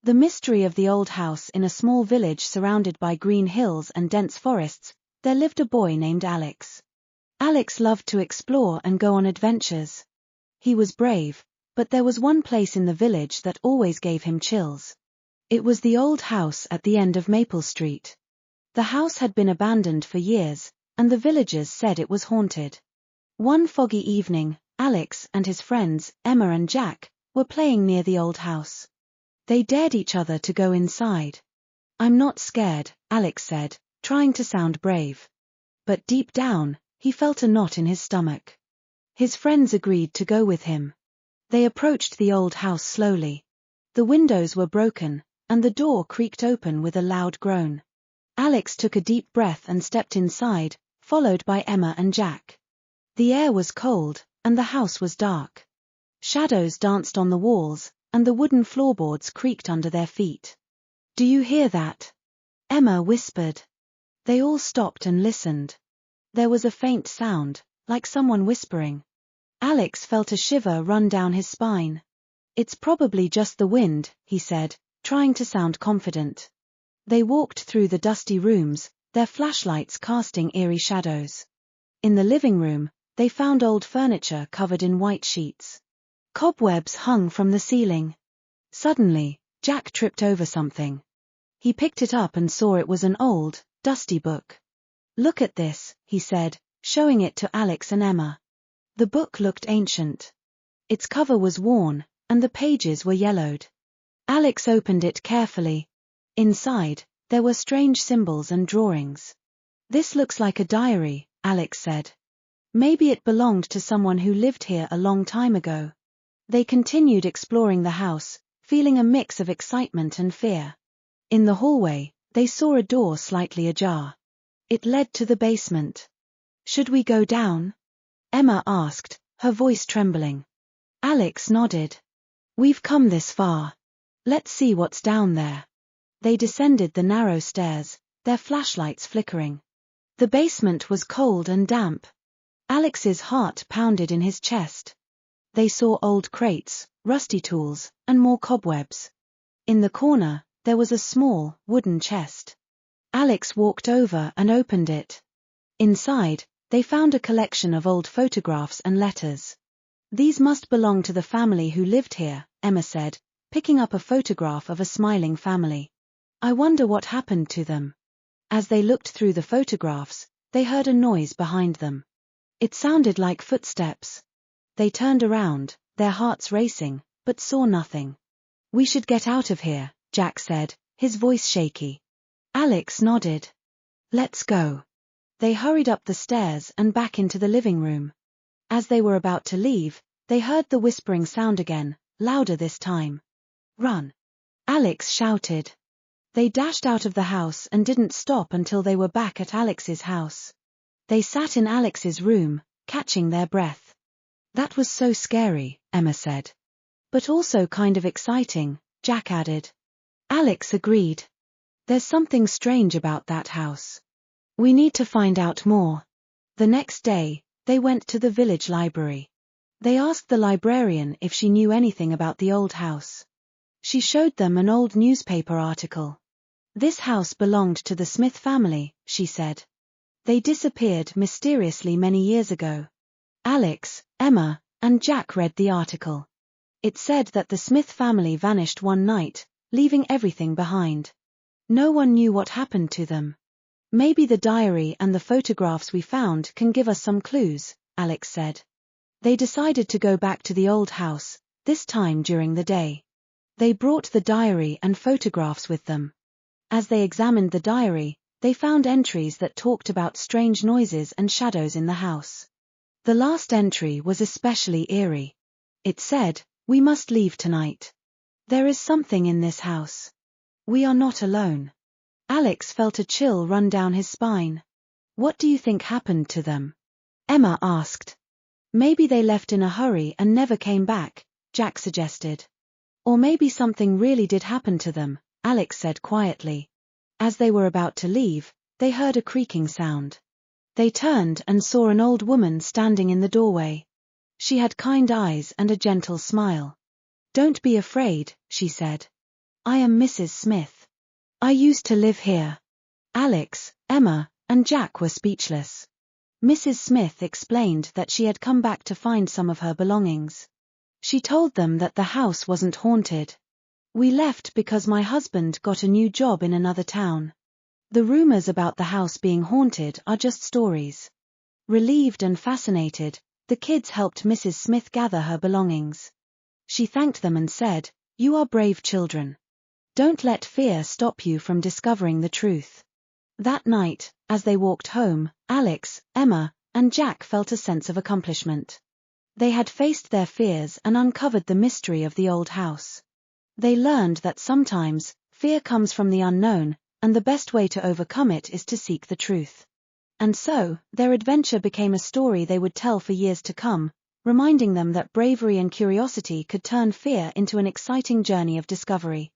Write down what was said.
The mystery of the old house. In a small village surrounded by green hills and dense forests, there lived a boy named Alex. Alex loved to explore and go on adventures. He was brave, but there was one place in the village that always gave him chills. It was the old house at the end of Maple Street. The house had been abandoned for years, and the villagers said it was haunted. One foggy evening, Alex and his friends, Emma and Jack, were playing near the old house. They dared each other to go inside. "I'm not scared," Alex said, trying to sound brave. But deep down, he felt a knot in his stomach. His friends agreed to go with him. They approached the old house slowly. The windows were broken, and the door creaked open with a loud groan. Alex took a deep breath and stepped inside, followed by Emma and Jack. The air was cold, and the house was dark. Shadows danced on the walls, and the wooden floorboards creaked under their feet. "Do you hear that?" Emma whispered. They all stopped and listened. There was a faint sound, like someone whispering. Alex felt a shiver run down his spine. "It's probably just the wind," he said, trying to sound confident. They walked through the dusty rooms, their flashlights casting eerie shadows. In the living room, they found old furniture covered in white sheets. Cobwebs hung from the ceiling. Suddenly, Jack tripped over something. He picked it up and saw it was an old, dusty book. "Look at this," he said, showing it to Alex and Emma. The book looked ancient. Its cover was worn, and the pages were yellowed. Alex opened it carefully. Inside, there were strange symbols and drawings. "This looks like a diary," Alex said. "Maybe it belonged to someone who lived here a long time ago." They continued exploring the house, feeling a mix of excitement and fear. In the hallway, they saw a door slightly ajar. It led to the basement. "Should we go down?" Emma asked, her voice trembling. Alex nodded. "We've come this far. Let's see what's down there." They descended the narrow stairs, their flashlights flickering. The basement was cold and damp. Alex's heart pounded in his chest. They saw old crates, rusty tools, and more cobwebs. In the corner, there was a small, wooden chest. Alex walked over and opened it. Inside, they found a collection of old photographs and letters. "These must belong to the family who lived here," Emma said, picking up a photograph of a smiling family. "I wonder what happened to them." As they looked through the photographs, they heard a noise behind them. It sounded like footsteps. They turned around, their hearts racing, but saw nothing. "We should get out of here," Jack said, his voice shaky. Alex nodded. "Let's go." They hurried up the stairs and back into the living room. As they were about to leave, they heard the whispering sound again, louder this time. "Run!" Alex shouted. They dashed out of the house and didn't stop until they were back at Alex's house. They sat in Alex's room, catching their breath. "That was so scary," Emma said. "But also kind of exciting," Jack added. Alex agreed. "There's something strange about that house. We need to find out more." The next day, they went to the village library. They asked the librarian if she knew anything about the old house. She showed them an old newspaper article. "This house belonged to the Smith family," she said. "They disappeared mysteriously many years ago." Alex, Emma, and Jack read the article. It said that the Smith family vanished one night, leaving everything behind. No one knew what happened to them. "Maybe the diary and the photographs we found can give us some clues," Alex said. They decided to go back to the old house, this time during the day. They brought the diary and photographs with them. As they examined the diary, they found entries that talked about strange noises and shadows in the house. The last entry was especially eerie. It said, "We must leave tonight. There is something in this house. We are not alone." Alex felt a chill run down his spine. "What do you think happened to them?" Emma asked. "Maybe they left in a hurry and never came back," Jack suggested. "Or maybe something really did happen to them," Alex said quietly. As they were about to leave, they heard a creaking sound. They turned and saw an old woman standing in the doorway. She had kind eyes and a gentle smile. "Don't be afraid," she said. I am Mrs. Smith. I used to live here. Alex, Emma, and Jack were speechless. Mrs. Smith explained that she had come back to find some of her belongings. She told them that the house wasn't haunted. We left because my husband got a new job in another town. The rumors about the house being haunted are just stories. Relieved and fascinated, the kids helped Mrs. Smith gather her belongings. She thanked them and said, "You are brave children. Don't let fear stop you from discovering the truth." That night, as they walked home, Alex, Emma, and Jack felt a sense of accomplishment. They had faced their fears and uncovered the mystery of the old house. They learned that sometimes, fear comes from the unknown, and the best way to overcome it is to seek the truth. And so, their adventure became a story they would tell for years to come, reminding them that bravery and curiosity could turn fear into an exciting journey of discovery.